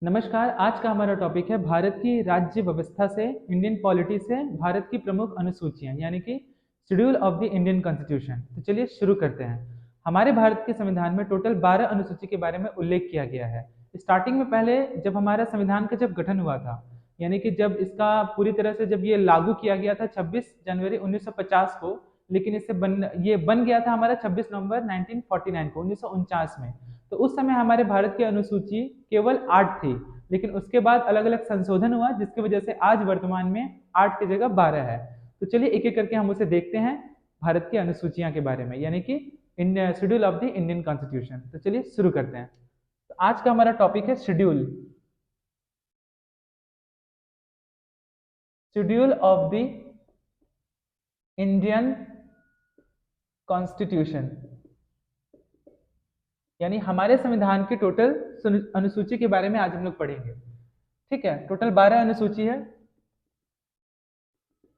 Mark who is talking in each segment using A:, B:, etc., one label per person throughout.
A: नमस्कार। आज का हमारा टॉपिक है भारत की राज्य व्यवस्था से इंडियन पॉलिटी से भारत की प्रमुख अनुसूचियां यानी कि schedule of the Indian constitution. तो चलिए शुरू करते हैं। हमारे भारत के संविधान में टोटल 12 अनुसूची के बारे में उल्लेख किया गया है। स्टार्टिंग में पहले जब हमारा संविधान का जब गठन हुआ था यानी कि जब इसका पूरी तरह से जब ये लागू किया गया था 26 जनवरी 1950 को, लेकिन ये बन गया था हमारा 26 नवंबर 1949 को 1949 में। तो उस समय हमारे भारत की अनुसूची केवल 8 थी, लेकिन उसके बाद अलग अलग संशोधन हुआ जिसकी वजह से आज वर्तमान में 8 की जगह 12 है। तो चलिए एक एक करके हम उसे देखते हैं भारत की अनुसूचियां के बारे में यानी कि schedule of the Indian constitution. तो चलिए शुरू करते हैं। तो आज का हमारा टॉपिक है schedule schedule of the Indian constitution यानी हमारे संविधान की टोटल अनुसूची के बारे में आज हम लोग पढ़ेंगे। ठीक है, टोटल 12 अनुसूची है,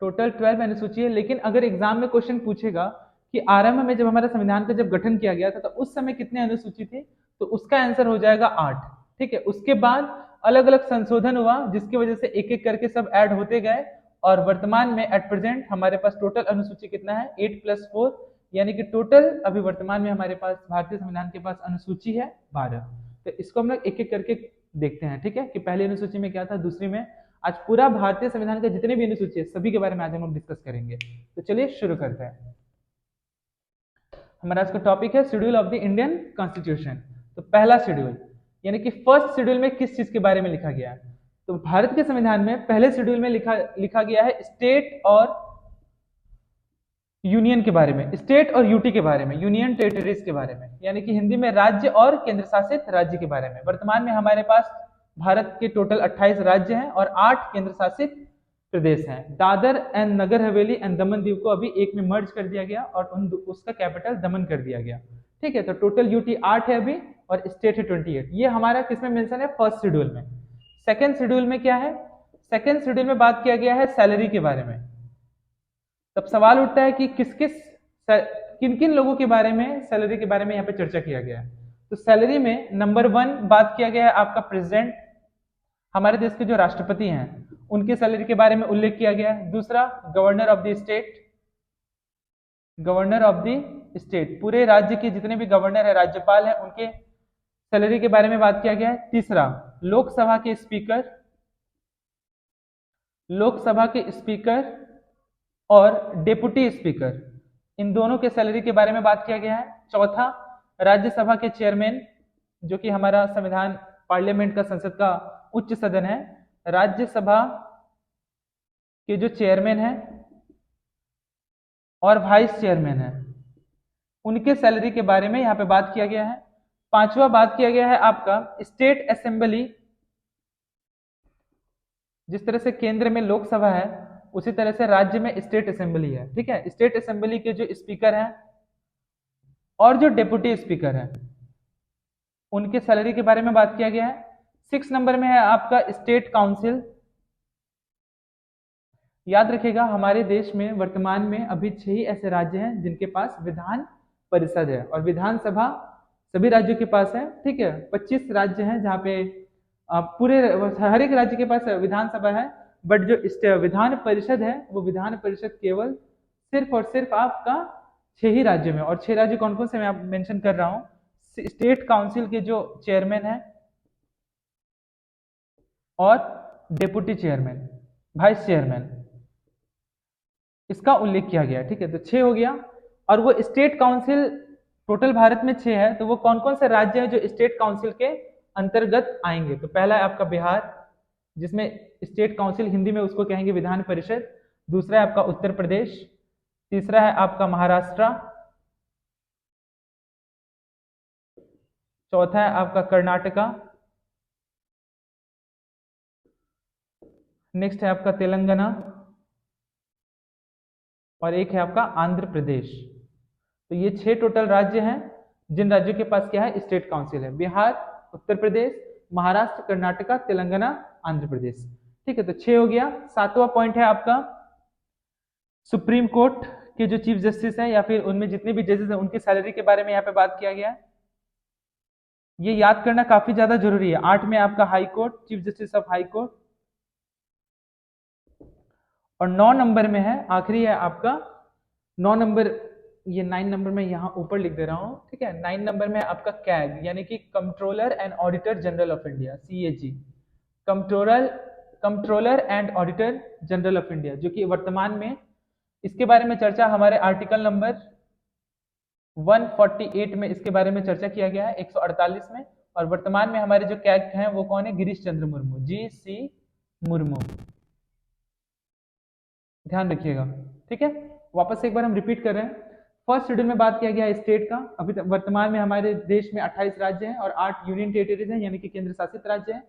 A: टोटल 12 अनुसूची है। लेकिन अगर एग्जाम में क्वेश्चन पूछेगा कि आरंभ में जब हमारा संविधान का जब गठन किया गया था तो उस समय कितने अनुसूची थे, तो उसका आंसर हो जाएगा 8। ठीक है, उसके बाद अलग अलग संशोधन हुआ जिसकी वजह से एक एक करके सब ऐड होते गए और वर्तमान में एट प्रेजेंट हमारे पास टोटल अनुसूची कितना है 8+4, यानी कि टोटल अभी वर्तमान में हमारे पास भारतीय संविधान के पास अनुसूची है 12। तो इसको हम लोग एक एक करके देखते हैं। ठीक है, कि पहली अनुसूची में क्या था, दूसरी में। आज पूरा भारतीय संविधान के जितने भी अनुसूची है सभी के बारे में आज हम लोग डिस्कस करेंगे। तो चलिए शुरू करते हैं। हमारा आज का टॉपिक है schedule of the Indian constitution. तो पहला शेड्यूल यानी कि फर्स्ट शेड्यूल में किस चीज के बारे में लिखा गया है, तो भारत के संविधान में पहले शेड्यूल में लिखा गया है स्टेट और यूनियन के बारे में, स्टेट और यूटी के बारे में, यूनियन टेरिटरीज के बारे में, यानी कि हिंदी में राज्य और केंद्र शासित राज्य के बारे में। वर्तमान में हमारे पास भारत के टोटल 28 राज्य हैं और 8 केंद्र शासित प्रदेश हैं। दादर एंड नगर हवेली एंड दमन दीव को अभी एक में मर्ज कर दिया गया और उसका कैपिटल दमन कर दिया गया। ठीक है, तो टोटल यूटी 8 है अभी और स्टेट है 28। ये हमारा किसमें मेंशन है, फर्स्ट शेड्यूल में। सेकेंड शेड्यूल में क्या है, सेकेंड शेड्यूल में बात किया गया है सैलरी के बारे में। तब सवाल उठता है कि किन किन लोगों के बारे में सैलरी के बारे में यहाँ पे चर्चा किया गया है। तो सैलरी में नंबर 1 बात किया गया है आपका प्रेसिडेंट, हमारे देश के जो राष्ट्रपति हैं उनकी सैलरी के बारे में उल्लेख किया गया है। दूसरा governor of the state, governor of the state, पूरे राज्य के जितने भी गवर्नर है राज्यपाल है उनके सैलरी के बारे में बात किया गया है। तीसरा लोकसभा के स्पीकर, लोकसभा के स्पीकर और डेप्यूटी स्पीकर, इन दोनों के सैलरी के बारे में बात किया गया है। चौथा राज्यसभा के चेयरमैन, जो कि हमारा संविधान पार्लियामेंट का संसद का उच्च सदन है, राज्यसभा के जो चेयरमैन है और वाइस चेयरमैन है उनके सैलरी के बारे में यहाँ पे बात किया गया है। पांचवा बात किया गया है आपका स्टेट असेंबली, जिस तरह से केंद्र में लोकसभा है उसी तरह से राज्य में स्टेट असेंबली है। ठीक है, स्टेट असेंबली के जो स्पीकर हैं और जो डेप्यूटी स्पीकर हैं उनके सैलरी के बारे में बात किया गया है। 6 नंबर में है आपका स्टेट काउंसिल। याद रखिएगा हमारे देश में वर्तमान में अभी 6 ही ऐसे राज्य हैं जिनके पास विधान परिषद है और विधानसभा सभी राज्यों के पास है। ठीक है, 25 राज्य हैं जहाँ पे पूरे हर एक राज्य के पास विधानसभा है, बट जो विधान परिषद है वो विधान परिषद केवल सिर्फ और सिर्फ आपका 6 ही राज्यों में। और 6 राज्य कौन कौन से मैं आप मेंशन कर रहा हूँ, स्टेट काउंसिल के जो चेयरमैन है और डेप्यूटी चेयरमैन, वाइस चेयरमैन, इसका उल्लेख किया गया है। ठीक है, तो 6 हो गया। और वो स्टेट काउंसिल टोटल भारत में 6 है, तो वो कौन कौन से राज्य हैं जो स्टेट काउंसिल के अंतर्गत आएंगे। तो पहला है आपका बिहार, जिसमें स्टेट काउंसिल हिंदी में उसको कहेंगे विधान परिषद। दूसरा है आपका उत्तर प्रदेश, तीसरा है आपका महाराष्ट्र, चौथा है आपका कर्नाटका, नेक्स्ट है आपका तेलंगाना और एक है आपका आंध्र प्रदेश। तो ये 6 टोटल राज्य हैं जिन राज्यों के पास क्या है, स्टेट काउंसिल है। बिहार, उत्तर प्रदेश, महाराष्ट्र, कर्नाटका, तेलंगाना, आंध्र प्रदेश। ठीक है, तो 6 हो गया। 7वां पॉइंट है आपका सुप्रीम कोर्ट के जो चीफ जस्टिस हैं या फिर उनमें जितने भी जजेस हैं उनकी सैलरी के बारे में यहाँ पे बात किया गया है। ये याद करना काफी ज्यादा जरूरी है। 8 में आपका high court, chief justice of high court, और 9 नंबर में है, आखिरी है आपका 9 नंबर, ये 9 नंबर में यहाँ ऊपर लिख दे रहा हूँ, ठीक है। 9 नंबर में आपका कैग यानी कि controller and auditor general of India, CAG, controller and auditor general of India, जो कि वर्तमान में इसके बारे में चर्चा हमारे आर्टिकल नंबर 148 में इसके बारे में चर्चा किया गया है, 148 में। और वर्तमान में हमारे जो कैग हैं वो कौन है? गिरीश चंद्र मुर्मू, GC मुर्मू, ध्यान रखिएगा, ठीक है। वापस से एक बार हम रिपीट कर रहे हैं। फर्स्ट शेड्यूल में बात किया गया है स्टेट का। अभी तक वर्तमान में हमारे देश में 28 राज्य हैं और 8 यूनियन टेरिटरीज हैं, यानी कि केंद्र शासित राज्य हैं।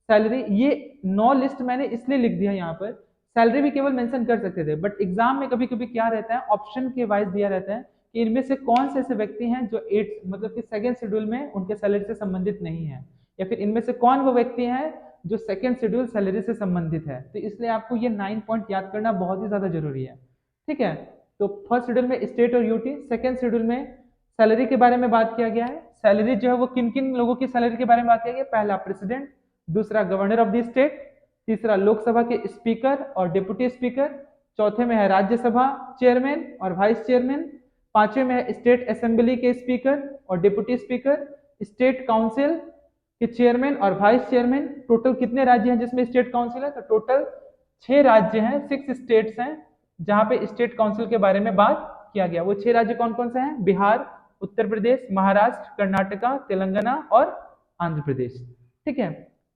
A: सैलरी, ये 9 लिस्ट मैंने इसलिए लिख दिया यहाँ पर, सैलरी भी केवल मेंशन कर सकते थे, बट एग्जाम में कभी कभी क्या रहता है, ऑप्शन के वाइज दिया रहता है कि इनमें से कौन से ऐसे व्यक्ति हैं जो 8 मतलब कि सेकेंड शेड्यूल में उनके सैलरी से संबंधित नहीं है, या फिर इनमें से कौन वो व्यक्ति हैं जो सेकेंड शेड्यूल सैलरी से संबंधित है। तो इसलिए आपको ये 9 पॉइंट याद करना बहुत ही ज्यादा जरूरी है, ठीक है। तो फर्स्ट शेड्यूल में स्टेट और यूटी, सेकेंड शेड्यूल में सैलरी के बारे में बात किया गया है। सैलरी जो है वो किन किन लोगों की सैलरी के बारे में बात किया गया? पहला प्रेसिडेंट, दूसरा गवर्नर ऑफ द स्टेट, तीसरा लोकसभा के स्पीकर और डिप्टी स्पीकर, चौथे में है राज्यसभा चेयरमैन और वाइस चेयरमैन, पांचवें में है स्टेट असेंबली के स्पीकर और डिप्टी स्पीकर, स्टेट काउंसिल के चेयरमैन और वाइस चेयरमैन। टोटल कितने राज्य हैं जिसमें स्टेट काउंसिल है? तो टोटल 6 राज्य हैं, 6 स्टेट्स हैं जहां पे स्टेट काउंसिल के बारे में बात किया गया। वो 6 राज्य कौन कौन से हैं? बिहार, उत्तर प्रदेश, महाराष्ट्र, कर्नाटका, तेलंगाना और आंध्र प्रदेश, ठीक है।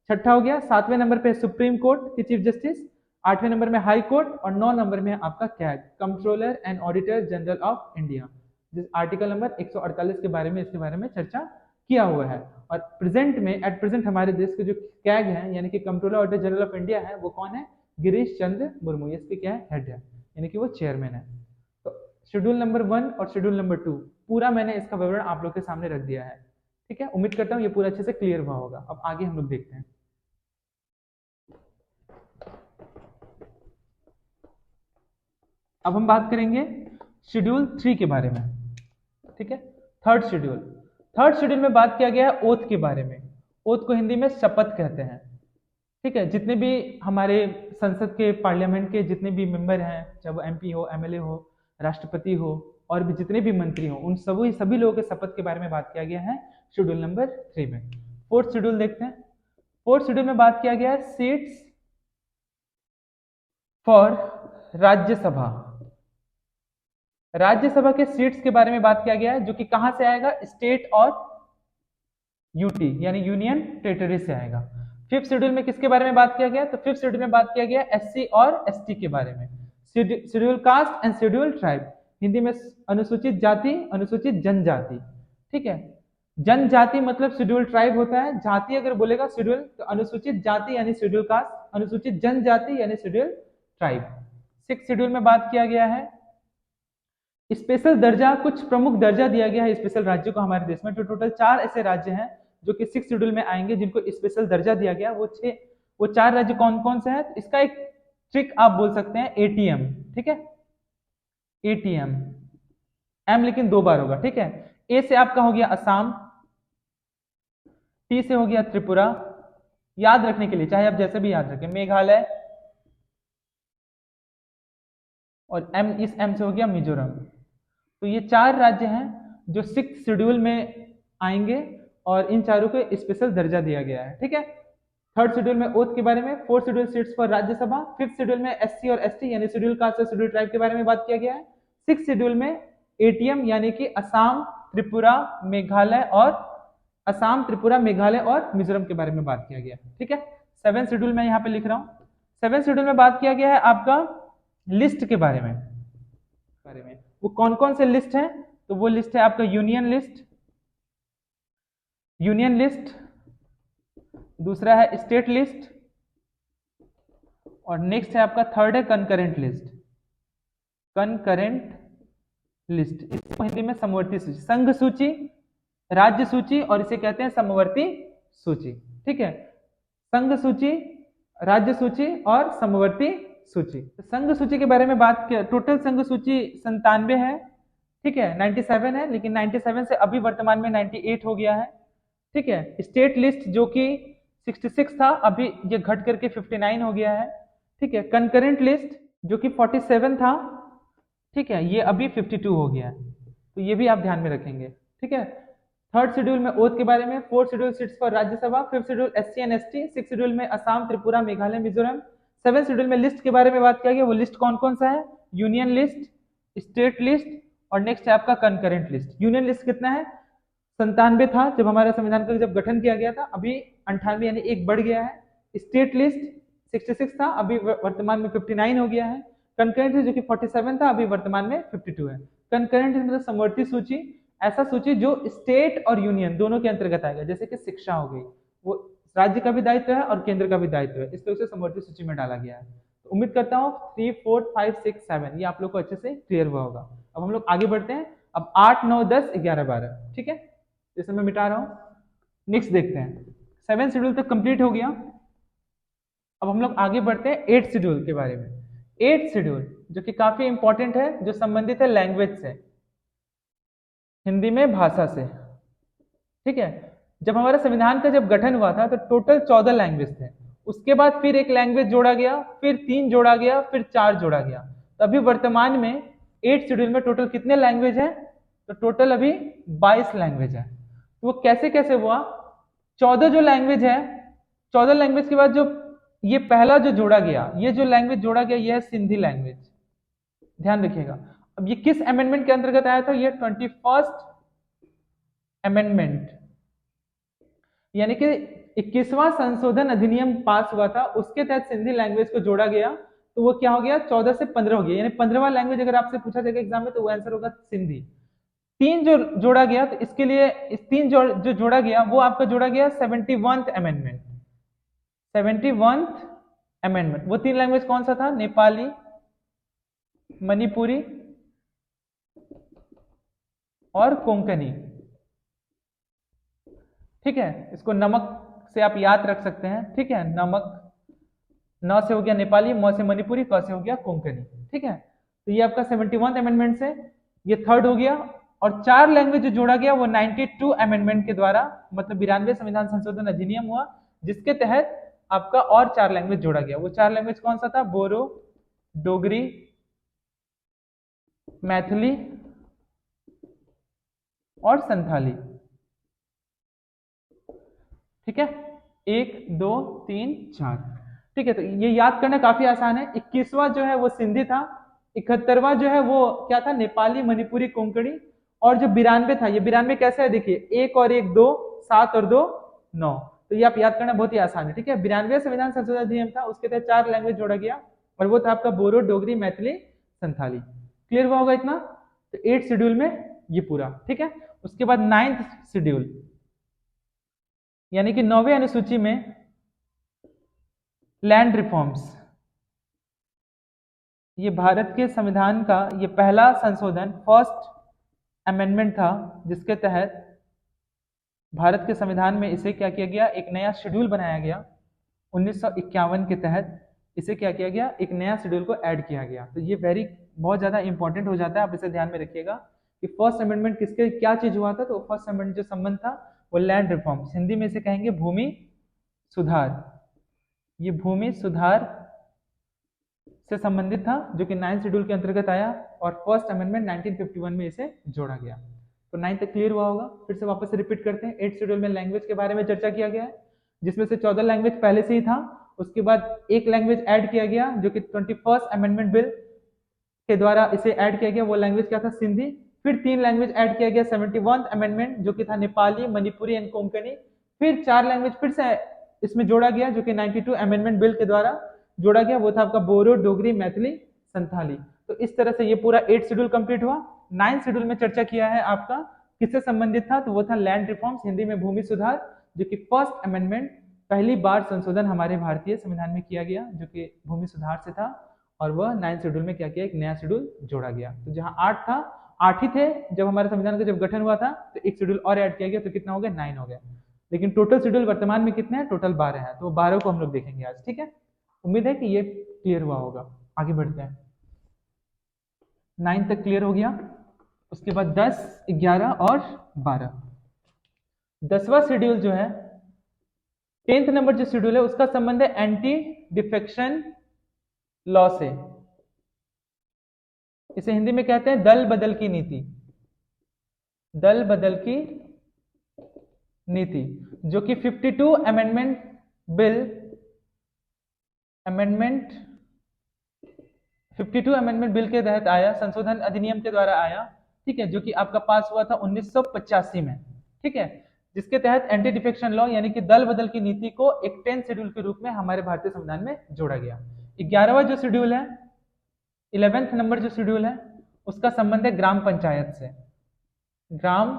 A: छठा हो गया। 7वें नंबर पे सुप्रीम कोर्ट के चीफ जस्टिस, 8वें नंबर में हाई कोर्ट और 9 नंबर में आपका CAG, controller and auditor general of India, जिस आर्टिकल नंबर 148 के बारे में इसके बारे में चर्चा किया हुआ है। और प्रेजेंट में, एट प्रेजेंट हमारे देश के जो कैग हैं यानी कि controller auditor general of India है, वो कौन है? गिरीश चंद्र मुर्मू, इसके क्या है? हेड है, यानी कि वो चेयरमैन है। तो शेड्यूल नंबर 1 और शेड्यूल नंबर 2 पूरा मैंने इसका विवरण आप लोग के सामने रख दिया है, ठीक है। उम्मीद करता हूँ ये पूरा अच्छे से क्लियर हुआ होगा। अब आगे हम लोग देखते हैं। अब हम बात करेंगे शेड्यूल 3 के बारे में, ठीक है। थर्ड शेड्यूल में बात किया गया है ओथ के बारे में। ओथ को हिंदी में शपथ कहते हैं, ठीक है। जितने भी हमारे संसद के, पार्लियामेंट के जितने भी मेंबर हैं, चाहे वो MP हो, MLA हो, राष्ट्रपति हो और भी जितने भी मंत्री हो, उन सभी लोगों के शपथ के बारे में बात किया गया है शेड्यूल नंबर 3 में। फोर्थ शेड्यूल देखते हैं। फोर्थ शेड्यूल में बात किया गया है सीट्स फॉर राज्यसभा। राज्यसभा के सीट्स के बारे में बात किया गया है, जो कि कहां से आएगा? स्टेट और यूटी यानी यूनियन टेरिटरी से आएगा। फिफ्थ शेड्यूल में किसके बारे में बात किया गया? तो फिफ्थ शेड्यूल में बात किया गया SC और ST के बारे में, schedule caste and schedule tribe, Hindi में अनुसूचित जाति, अनुसूचित जनजाति, ठीक है। जनजाति मतलब शेड्यूल ट्राइब होता है, जाति अगर बोलेगा शेड्यूल, तो अनुसूचित जाति यानी शेड्यूल कास्ट, अनुसूचित जनजाति यानी शेड्यूल ट्राइब। सिक्स शेड्यूल में बात किया गया है स्पेशल दर्जा, कुछ प्रमुख दर्जा दिया गया है स्पेशल राज्यों को हमारे देश में। तो टोटल 4 ऐसे राज्य हैं जो कि 6 शेड्यूल में आएंगे जिनको स्पेशल दर्जा दिया गया। वो 4 राज्य कौन कौन से हैं? इसका एक ट्रिक आप बोल सकते हैं ATM, ठीक है। ATM, M लेकिन 2 बार होगा, ठीक है। A से आपका हो गया असम, T से हो गया त्रिपुरा, याद रखने के लिए चाहे आप जैसे भी याद रखें, मेघालय, और इस M से हो गया मिजोरम। तो ये 4 राज्य हैं जो 6 शेड्यूल में आएंगे और इन चारों को स्पेशल दर्जा दिया गया है, ठीक है। थर्ड शेड्यूल में ओथ के बारे में, fourth schedule seats for Rajya Sabha, fifth schedule में SC और ST यानी शेड्यूल कास्ट और शेड्यूल ट्राइब के बारे में बात किया गया है। सिक्स शेड्यूल में ATM यानी कि असम, त्रिपुरा, मेघालय और मिजोरम के बारे में बात किया गया, ठीक है। सेवेंथ शेड्यूल में यहाँ पे लिख रहा हूँ। सेवेंथ शेड्यूल में बात किया गया है आपका लिस्ट के बारे में। वो कौन कौन से लिस्ट हैं? तो वो लिस्ट है आपका यूनियन लिस्ट, दूसरा है स्टेट लिस्ट, और नेक्स्ट है आपका थर्ड है कंकरेंट लिस्ट। इसको हिंदी में समवर्ती सूची, संघ सूची, राज्य सूची और इसे कहते हैं समवर्ती सूची, ठीक है। संघ सूची, राज्य सूची और समवर्ती सूची। तो संघ सूची के बारे में बात किया, टोटल संघ सूची 97 है, ठीक है, 97 है, लेकिन 97 से अभी वर्तमान में 98 हो गया है। ठीक है। स्टेट लिस्ट जो कि 66 था, अभी ये घट करके 59 हो गया है। ठीक है। कंकरेंट लिस्ट जो कि 47 था, ठीक है, ये अभी 52 हो गया है। तो ये भी आप ध्यान में रखेंगे। ठीक है। थर्ड शेड्यूल में ओथ के बारे में, fourth schedule seats for Rajya Sabha, fifth schedule SC and ST, six schedule में असम, त्रिपुरा, मेघालय, मिजोरम, सेवन शेड्यूल में लिस्ट के बारे में बात किया गया। वो लिस्ट कौन कौन सा है? यूनियन लिस्ट, स्टेट लिस्ट, और नेक्स्ट है आपका कंकरेंट लिस्ट। यूनियन लिस्ट कितना है? 97 था जब हमारा संविधान का जब गठन किया गया था, अभी 98 यानी एक बढ़ गया है। स्टेट लिस्ट 66 था, अभी वर्तमान में 59 हो गया है। कंकरेंट लिस्ट जो कि 47 था, अभी वर्तमान में 52 है। कंकरेंट मतलब समवर्ती सूची, ऐसा सूची जो स्टेट और यूनियन दोनों के अंतर्गत आएगा, जैसे कि शिक्षा हो गई, वो राज्य का भी दायित्व है और केंद्र का भी दायित्व है, इस तरह से समवर्ती सूची में डाला गया है। तो उम्मीद करता हूँ 3, 4, 5, 6, 7 ये आप लोग को अच्छे से क्लियर हुआ होगा। अब हम लोग आगे बढ़ते हैं। अब 8, 9, 10, 11, 12, ठीक है, जैसे मैं मिटा रहा हूँ। नेक्स्ट देखते हैं। 7 शेड्यूल तक कंप्लीट हो गया। अब हम लोग आगे बढ़ते हैं 8 शेड्यूल के बारे में। 8 शेड्यूल जो कि काफी इंपॉर्टेंट है, जो संबंधित है लैंग्वेज से, हिंदी में भाषा से। ठीक है। जब हमारा संविधान का जब गठन हुआ था तो टोटल 14 लैंग्वेज थे। उसके बाद फिर एक लैंग्वेज जोड़ा गया, फिर 3 जोड़ा गया, फिर 4 जोड़ा गया। तो अभी वर्तमान में 8 शेड्यूल में टोटल कितने लैंग्वेज है? तो टोटल अभी 22 लैंग्वेज है। तो वो कैसे कैसे हुआ? 14 जो लैंग्वेज है, 14 लैंग्वेज के बाद जो ये पहला जो जोड़ा गया, ये जो लैंग्वेज जोड़ा गया, ये है सिंधी लैंग्वेज। ध्यान रखिएगा। अब ये किस अमेंडमेंट के अंतर्गत आया था? ये 21st अमेंडमेंट, यानी कि 21वां संशोधन अधिनियम पास हुआ था, उसके तहत सिंधी लैंग्वेज को जोड़ा गया। तो वो क्या हो गया? 14 से 15 हो गया, यानी 15वां लैंग्वेज अगर आपसे पूछा जाएगा एग्जाम में तो वो आंसर होगा सिंधी। 3 जो जोड़ा गया, तो इसके लिए इस 3 जो जोड़ा गया वो आपका जोड़ा गया 71th अमेंडमेंट। 71th amendment. वो 3 लैंग्वेज कौन सा था? नेपाली, मणिपुरी और कोंकणी। ठीक है। इसको नमक से आप याद रख सकते हैं। ठीक है। नमक, न से हो गया नेपाली, म से मणिपुरी, क से हो गया कोंकणी। ठीक है। तो ये आपका 71 अमेंडमेंट से ये थर्ड हो गया। और 4 लैंग्वेज जो जोड़ा गया वो 92 अमेंडमेंट के द्वारा, मतलब 92 संविधान संशोधन अधिनियम हुआ, जिसके तहत आपका और 4 लैंग्वेज जोड़ा गया। वो 4 लैंग्वेज कौन सा था? बोरो, डोगरी, मैथिली और संथाली। ठीक है। 1, 2, 3, 4। ठीक है। तो ये याद करना काफी आसान है। 21वां जो है वो सिंधी था, 71वां जो है वो क्या था? नेपाली, मणिपुरी, कोंकणी। और जो 92 था, ये 92 कैसा है? देखिए, 1 और 1 2, 7 और 2 9। तो ये आप याद करना बहुत ही आसान है। ठीक है। 92 संविधान संशोधन अधिनियम था, उसके तहत 4 लैंग्वेज जोड़ा गया, और वो था आपका बोरो, डोगरी, मैथिली, संथाली। क्लियर हुआ होगा इतना? तो 8 शेड्यूल में ये पूरा। ठीक है। उसके बाद 9th शेड्यूल, यानी कि 9वें अनुसूची में लैंड रिफॉर्म्स। ये भारत के संविधान का ये पहला संशोधन, फर्स्ट अमेंडमेंट था, जिसके तहत भारत के संविधान में इसे क्या किया गया? एक नया शेड्यूल बनाया गया। 1951 के तहत इसे क्या किया गया? एक नया शेड्यूल को ऐड किया गया। तो ये बहुत ज्यादा इंपॉर्टेंट हो जाता है, आप इसे ध्यान में रखिएगा कि फर्स्ट अमेंडमेंट किसके क्या चीज हुआ था। तो फर्स्ट अमेंडमेंट जो संबंध था वो लैंड रिफॉर्म्स, हिंदी में इसे कहेंगे भूमि सुधार। ये भूमि सुधार से संबंधित था, जो कि 9th शेड्यूल के अंतर्गत आया, और फर्स्ट अमेंडमेंट 1951 में इसे जोड़ा गया। तो 9 तक क्लियर हुआ होगा। फिर से वापस से रिपीट करते हैं। 8th शेड्यूल में लैंग्वेज के बारे में चर्चा किया गया है, जिसमें से 14 लैंग्वेज पहले से ही था। उसके बाद एक लैंग्वेज ऐड किया गया, जो कि 21st अमेंडमेंट बिल के द्वारा इसे ऐड किया गया। वो लैंग्वेज क्या था? सिंधी। फिर 3 लैंग्वेज ऐड किया गया 71th अमेंडमेंट, जो कि था नेपाली, मणिपुरी एंड कोंकणी। फिर 4 लैंग्वेज फिर से इसमें जोड़ा गया, जो कि 92 अमेंडमेंट बिल के द्वारा जोड़ा गया। वो था आपका बोरो, डोगरी, मैथिली, संथाली। तो इस तरह से ये पूरा 8 शेड्यूल कंप्लीट हुआ। 9th शेड्यूल में चर्चा किया है आपका किससे संबंधित था? तो वो था लैंड रिफॉर्म्स, हिंदी में भूमि सुधार, जो कि फर्स्ट अमेंडमेंट, पहली बार संशोधन हमारे भारतीय संविधान में किया गया, जो कि भूमि सुधार से था। और वह 9th शेड्यूल में क्या किया? एक नया शेड्यूल जोड़ा गया। तो जहां 8 था, 8 ही थे जब हमारे संविधान का जब गठन हुआ था, तो एक शेड्यूल और ऐड किया गया, तो कितना हो गया? 9 हो गया। लेकिन टोटल शेड्यूल वर्तमान में कितने हैं? टोटल 12 है। तो 12 को हम लोग देखेंगे आज। ठीक है। उम्मीद है कि ये क्लियर हुआ होगा। आगे बढ़ते हैं। 9 तक क्लियर हो गया। उसके बाद 10, 11 और 12। 10वां शेड्यूल जो है, 10th नंबर जो शेड्यूल है उसका संबंध है एंटी डिफेक्शन लॉ से। इसे हिंदी में कहते हैं दल बदल की नीति। दल बदल की नीति, जो कि 52 अमेंडमेंट 52 अमेंडमेंट बिल के तहत आया, संशोधन अधिनियम के द्वारा आया, ठीक है, जो कि आपका पास हुआ था 1985 में, ठीक है, जिसके तहत एंटी डिफेक्शन लॉ यानी कि दल बदल की नीति को एक 10th शेड्यूल के रूप में हमारे भारतीय संविधान में जोड़ा गया। 11वां जो शेड्यूल है, 11th नंबर जो शेड्यूल है, उसका संबंध है ग्राम पंचायत से। ग्राम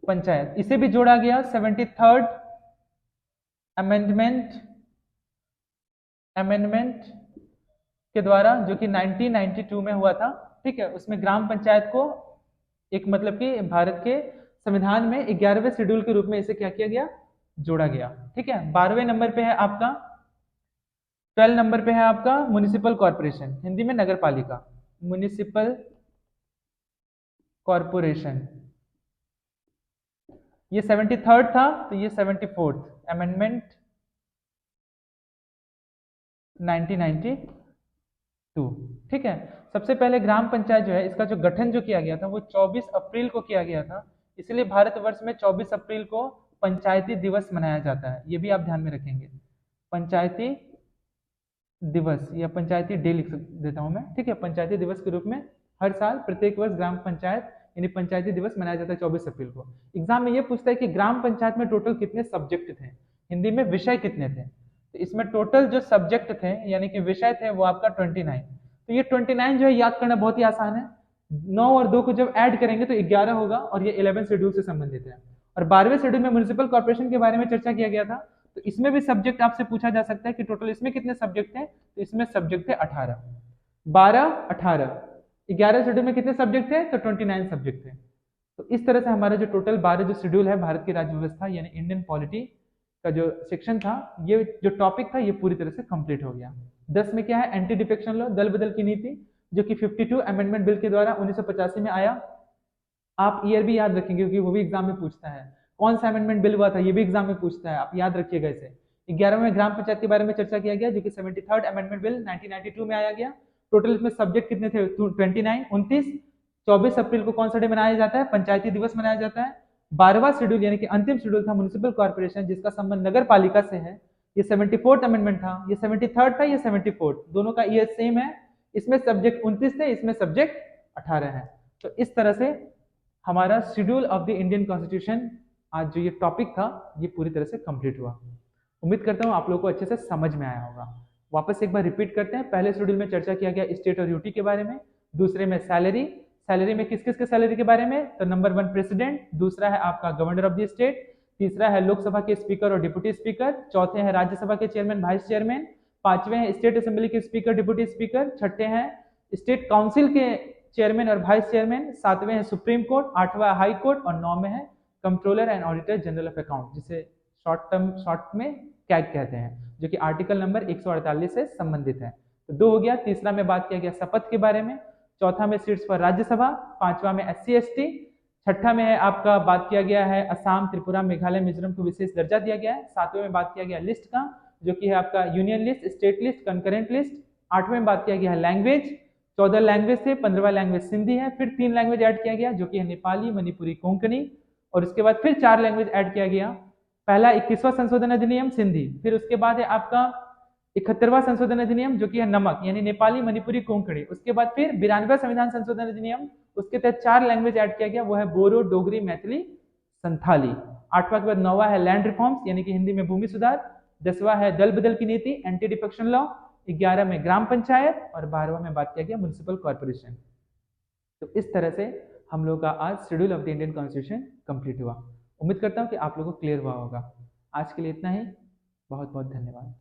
A: पंचायत, इसे भी जोड़ा गया 73rd अमेंडमेंट के द्वारा, जो कि 1992 में हुआ था, ठीक है। उसमें ग्राम पंचायत को एक मतलब कि भारत के संविधान में 11वें शेड्यूल के रूप में इसे क्या किया गया, जोड़ा गया, ठीक है। 12वें नंबर पे है आपका 12 नंबर पे है आपका म्युनिसिपल कॉर्पोरेशन, हिंदी में नगर पालिका, म्युनिसिपल कॉर्पोरेशन। ये 73rd था, तो ये 74th अमेंडमेंट 1992, ठीक है। सबसे पहले ग्राम पंचायत जो है, इसका जो गठन जो किया गया था वो 24 अप्रैल को किया गया था, इसलिए भारतवर्ष में 24 अप्रैल को पंचायती दिवस मनाया जाता है। ये भी आप ध्यान में रखेंगे, पंचायती दिवस या पंचायती डे लिख देता हूं मैं, ठीक है। पंचायती दिवस के रूप में हर साल प्रत्येक वर्ष ग्राम पंचायत यानी पंचायती दिवस मनाया जाता है 24 अप्रैल को। एग्जाम में ये पूछता है कि ग्राम पंचायत में टोटल कितने सब्जेक्ट थे, हिंदी में विषय कितने थे, तो इसमें टोटल जो सब्जेक्ट थे यानी कि विषय थे वो आपका 29। तो ये 29 जो है याद करना बहुत ही आसान है, 9 और 2 को जब ऐड करेंगे तो 11 होगा, और ये 11 शेड्यूल से संबंधित है। और 12वें शेड्यूल में म्युनिसिपल कॉर्पोरेशन के बारे में चर्चा किया गया था, तो इसमें भी सब्जेक्ट आपसे पूछा जा सकता है कि टोटल इसमें कितने सब्जेक्ट थे, तो इसमें सब्जेक्ट थे 18, 12, 18, 11 शेड्यूल में कितने सब्जेक्ट थे, तो 29 सब्जेक्ट थे। तो इस तरह से हमारा जो टोटल 12 जो शेड्यूल है भारत की राज्य व्यवस्था यानी इंडियन पॉलिटी का जो सेक्शन था, ये जो टॉपिक था, ये पूरी तरह से कंप्लीट हो गया। 10 में क्या है, एंटी डिफेक्शन लॉ, दल बदल की नीति, जो कि 52 अमेंडमेंट बिल के द्वारा 1985 में आया। आप ईयर भी याद रखेंगे क्योंकि वो भी एग्जाम में पूछता है, कौन सा अमेंडमेंट बिल हुआ था, ये भी एग्जाम में पूछता है, आप याद रखिएगा इसे। 11वें में ग्राम पंचायत के बारे में चर्चा किया गया, जो कि 73rd अमेंडमेंट बिल 1992 में आया गया। टोटल इसमें सब्जेक्ट कितने थे, 29, 29। 24 अप्रैल को कौन सा डे मनाया जाता है, पंचायती दिवस मनाया जाता है। 12वां शेड्यूल यानी कि अंतिम शेड्यूल था म्युनिसिपल कॉर्पोरेशन, जिसका संबंध नगर पालिका से है, ये 74th अमेंडमेंट था। ये 73rd था, ये 74th, दोनों का ईयर सेम है। इसमें सब्जेक्ट 29 थे, इसमें सब्जेक्ट 18 है। तो इस तरह से हमारा schedule of the Indian constitution, आज जो ये टॉपिक था, ये पूरी तरह से कंप्लीट हुआ। उम्मीद करता हूँ आप लोगों को अच्छे से समझ में आया होगा। वापस एक बार रिपीट करते हैं। पहले शेड्यूल में चर्चा किया गया स्टेट और यूटी के बारे में, दूसरे में सैलरी में किस किस के सैलरी के बारे में, तो नंबर 1 प्रेसिडेंट, दूसरा है आपका गवर्नर ऑफ द स्टेट, तीसरा है लोकसभा के स्पीकर और डिप्टी स्पीकर, चौथे हैं राज्यसभा के चेयरमैन वाइस चेयरमैन, पांचवें हैं स्टेट असेंबली के स्पीकर डिप्टी स्पीकर, छठे हैं स्टेट काउंसिल के चेयरमैन और वाइस चेयरमैन, सातवें है सुप्रीम कोर्ट, आठवां हाई कोर्ट, और 9 में है controller and auditor general of account, जिसे शॉर्ट में कैग कहते हैं, जो कि आर्टिकल नंबर 148 से संबंधित है। तो 2 हो गया। तीसरा में बात किया गया शपथ के बारे में, चौथा में सीट्स पर राज्यसभा, पांचवा में SC ST, छठा में है आपका बात किया गया है असम, त्रिपुरा, मेघालय, मिजोरम को विशेष दर्जा दिया गया है। सातवें में बात किया गया लिस्ट का, जो कि है आपका union list, state list, concurrent list. आठवें में बात किया गया है लैंग्वेज, 14 लैंग्वेज थे, 15वां लैंग्वेज सिंधी है, फिर 3 लैंग्वेज ऐड किया गया, जो कि है नेपाली, मणिपुरी, कोंकणी, और उसके बाद फिर 4 लैंग्वेज ऐड किया गया। पहला 21वां संशोधन अधिनियम सिंधी, फिर उसके बाद है आपका 71वां संशोधन अधिनियम, जो कि है नमक यानी नेपाली, मणिपुरी, कोंकणी। उसके बाद फिर 92वां संविधान संशोधन अधिनियम, उसके तहत 4 लैंग्वेज ऐड किया गया, वो है बोरो, डोगरी, मैथिली, संथाली। 8वां के बाद 9वां है लैंड रिफॉर्म्स यानी कि हिंदी में भूमि सुधार, 10वां है दल बदल की नीति, एंटी डिफेक्शन लॉ, 11 में ग्राम पंचायत, और 12वां में बात किया गया म्युनिसिपल कॉर्पोरेशन। तो इस तरह से हम लोग का आज schedule of the Indian constitution complete हुआ। उम्मीद करता हूँ कि आप लोगों को क्लियर हुआ होगा। आज के लिए इतना ही, बहुत बहुत धन्यवाद।